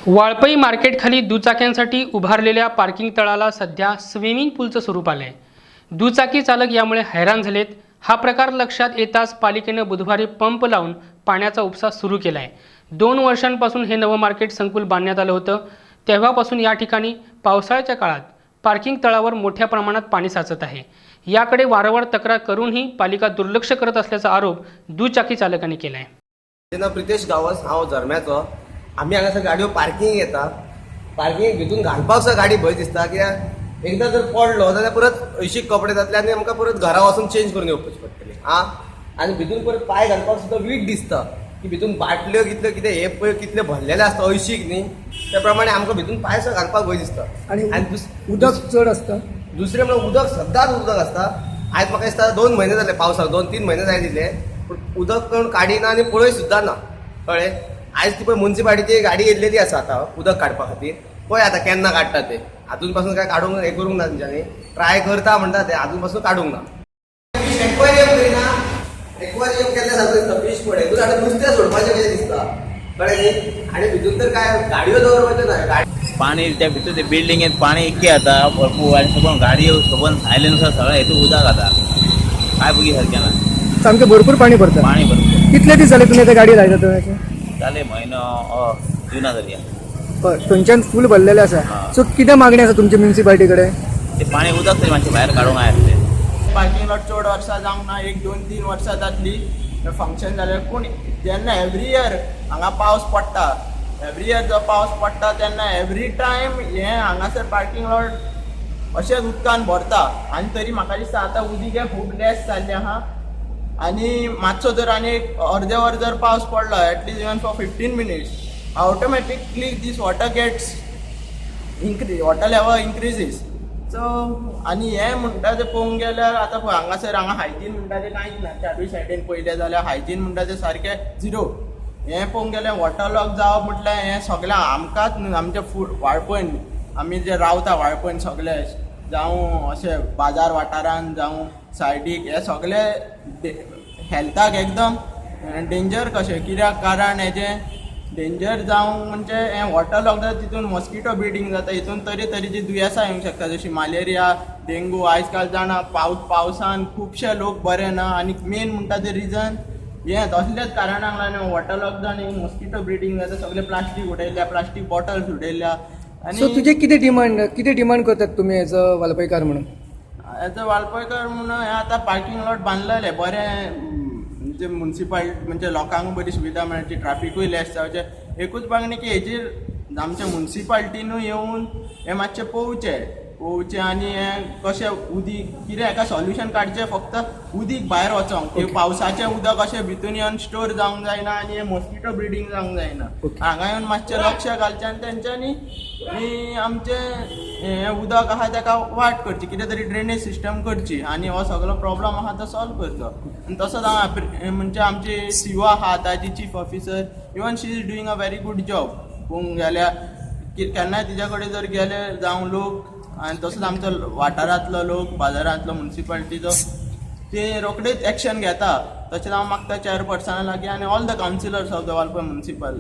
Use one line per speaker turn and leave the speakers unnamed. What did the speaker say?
वाळपई मार्केटखाली दुचाक्यांसाठी उभारलेल्या पार्किंग तळाला सध्या स्विमिंग पूलचं स्वरूप आलंय। दुचाकी चालक यामुळे हैराण झालेत। हा प्रकार लक्षात येताच पालिकेने बुधवारी पंप लावून पाण्याचा उपसा सुरू केलाय। 2 वर्षांपासून हे नवं मार्केट संकुल बांधण्यात आलं होतं। तेव्हापासून या ठिकाणी पावसाळ्याच्या काळात पार्किंग तळावर मोठ्या प्रमाणात पाणी साचत आहे। याकडे वारंवार तक्रार करूनही पालिका दुर्लक्ष करत असल्याचा आरोप दुचाकी चालकांनी केलाय।
प्रितेश गावस हांव झरम्याचो। आम्ही हांगासर गाडयो पार्किंग येता, पार्किंग भितून घालपाक सुद्दां गाडी भंय दिसता। कित्याक एकदा जर पडलो जाल्यार परत हळशीक कपडे जातले आनी आमकां परत घरा वचून चेंज करून येवपाची पडटली। आनी भितून परत पांय घालपाक सुद्दां वीट दिसता की भितून बाटल्यो कितल्यो कितें हे पळय कितले भरलेले आसता हळशीक न्ही, त्या प्रमाणे आमकां भितून पांय सुद्दां घालपाक भंय दिसता।
आनी उदक चड आसता।
दुसरें म्हणल्यार उदक सदांच उदक आसता। आयज म्हाका दिसता 2 म्हयने जाले पावसाक, 2-3 म्हयने जाय दिले, पूण उदक कोण काडिना आनी पळय सुद्दां ना। कळ्ळें? आयज ती पळय म्युनिसिपालिटीची गाडी येयल्लेली आसा आतां उदक काडपा खातीर। पळय आतां केन्ना काडटा ते, हातून पासून काय काडूंक हे करूंक ना तेंच्यांनी। ट्राय करता म्हणटा ते, हातून पासून काडूंक ना। एक्वेरियम करिना, एक्वेरियम केल्ल्या सारको दिसता फीश पळय, हितून आतां नुस्तें सोडपाचें कशें दिसता। कळ्ळें न्ही? आनी भितून तर काय गाडयो दवरपाच्यो ना।
पाणी त्या भितर ते बिल्डिंगेत पाणी इतके आता भरपूर आनी सकून गाडयो सकून सायलेन्सर सगळें हेतून उदक आता काय बघी सारकें ना।
सामकें भरपूर पाणी भरता।
पाणी भरपूर
कितले दीस जाले तुमी आतां गाडी लायता थंय?
जाले म्हयनो जुना जाली
थंयच्यान फूल भरलेले आसा। सो कितें मागणी आसा तुमची म्युनिसिपालिटी कडेन?
ते पाणी उदक तरी मातशें भायर काडूंक जाय आसलें।
पार्किंग लॉट चड वर्सां जावंक ना, 1-2-3 वर्सां जातली फंक्शन जालें। पूण जेन्ना एवरी इयर हांगा पावस पडटा, एवरी इयर जो पावस पडटा तेन्ना एवरी टायम हें हांगासर पार्किंग लॉट अशेंच उदकान भरता। आनी तरी म्हाका दिसता आतां उदीक हें खूब लेस जाल्लें आहा। आनी मातसो जर आनी अर्दे वर जर पावस पडलो, at least even for 15 minutes, automatically these water gets water level increases. So आनी हें म्हणटा तें पळोवंक गेल्यार आतां पळय हांगासर हायजीन म्हणटा तें कांयच ना। चारूय सायडीन पळयलें जाल्यार हायजीन म्हणटा तें सारकें झिरो। हें पळोवंक गेल्यार वॉटर लॉक जावप म्हटल्यार हें सगळें आमकांच न्हू, आमच्या वाळपण आमी जे रावता वाळपण सगळे, जावं अशें बाजार वाठारांत जावं सायडीक, हे सगळे हेल्थाक एकदम डेंजर कशें। कित्याक कारण हेजें डेंजर जावंक म्हणजे हें वॉटर लॉक जाता तितून मॉस्किटो ब्रिडींग जाता, हितून तरेतरेची दुयेंसां येवंक शकता जशी मलेरिया, डेंगू। आयज काल जाणा पावसान खुबशे लोक बरे ना, आनी मेन म्हणटा तें रिजन हें असलेच कारणाक लागून वॉटर लॉक जावन मॉस्किटो ब्रिडींग जाता। सगळे प्लास्टीक उडयल्या, प्लास्टीक बॉटल्स उडयल्या।
सो तुजे कितें डिमांड करतात तुमी एज अ वालपयकार म्हणून?
एज अ वाळपयकार म्हणून हें आतां पार्किंग लॉट बांदलेलें बरें, म्हणजे म्युनिसिपालिटी म्हणजे लोकांक बरी सुविधा मेळची, ट्रॅफिकूय लेस जावचें। एकूच मागणी की हेजेर आमच्या म्युनिसिपालिटीनूय येवन हें मातशें पळोवचें आनी हें कशें उदीक कितें हेका सोल्युशन काडचें। फक्त उदीक भायर वचोंक, पावसाचें उदक अशें भितून येवन स्टोर जावंक जायना आनी हें मॉस्किटो ब्रिडींग जावंक जायना। हांगा येवन मातशें लक्ष घालचें आनी तेंच्यांनी आमचें हें उदक आहा तेका वाट करची, कितें तरी ड्रेनेज सिस्टम करची आनी हो सगळो प्रॉब्लम आहा तो सॉल्व करचो। आनी तसोच हांगा म्हणजे आमची CO आहा आतांची chief officer, even she is doing a very good job. पळोवंक गेल्यार केन्नाय तिच्या कडेन जर गेले जावं लोक, आनी तसोच आमचो वाठारांतलो लोक, बाजारांतलो म्युनिसिपालिटीचो, ते रोखडेच एक्शन घेता। तशेंच हांव मागता चेअरपर्सना लागीं आनी all the councillors of the Valpoi municipal